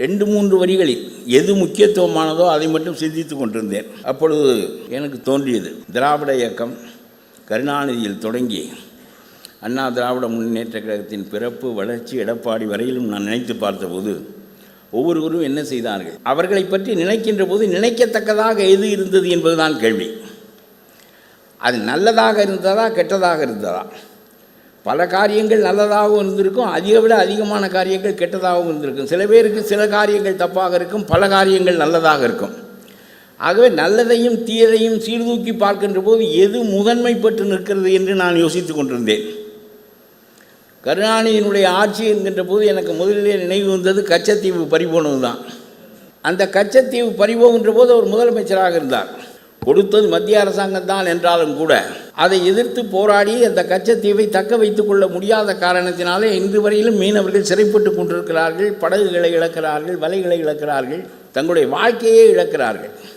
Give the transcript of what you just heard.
2-3 வரிகளில் எது முக்கியத்துவமானதோ அதை மட்டும் சிந்தித்து கொண்டிருந்தேன். அப்பொழுது எனக்கு தோன்றியது, திராவிட இயக்கம் கருணாநிதியில் தொடங்கி அண்ணா திராவிட முன்னேற்ற கழகத்தின் பிறப்பு, வளர்ச்சி, எடப்பாடி வரையிலும் நான் நினைத்து பார்த்தபோது ஒவ்வொருவரும் என்ன செய்தார்கள், அவர்களை பற்றி நினைக்கின்ற போது நினைக்கத்தக்கதாக எது இருந்தது என்பதுதான் கேள்வி. அது நல்லதாக இருந்ததா கெட்டதாக இருந்ததா? பல காரியங்கள் நல்லதாகவும் இருந்திருக்கும், அதை விட அதிகமான காரியங்கள் கெட்டதாகவும் இருந்திருக்கும். சில பேருக்கு சில காரியங்கள் தப்பாக இருக்கும், பல காரியங்கள் நல்லதாக இருக்கும். ஆகவே நல்லதையும் தீயதையும் சீர்தூக்கி பார்க்கின்ற போது எது முதன்மைப்பட்டு நிற்கிறது என்று நான் யோசித்து கொண்டிருந்தேன். கருணாநிதியினுடைய ஆட்சி என்கின்ற போது எனக்கு முதலிலே நினைவு வந்தது கச்சத்தீவு பறிபோனது தான். அந்த கச்சத்தீவு பறிபோகின்ற போது அவர் முதலமைச்சராக இருந்தார். கொடுத்தது மத்திய அரசாங்கம் தான் என்றாலும் கூட அதை எதிர்த்து போராடி அந்த கச்சத்தீவை தக்க வைத்துக் கொள்ள முடியாத காரணத்தினாலே இன்று வரையிலும் மீனவர்கள் சிறைப்பட்டு கொண்டிருக்கிறார்கள். படகுகளை இழக்கிறார்கள், வலைகளை இழக்கிறார்கள், தங்களுடைய வாழ்க்கையே இழக்கிறார்கள்.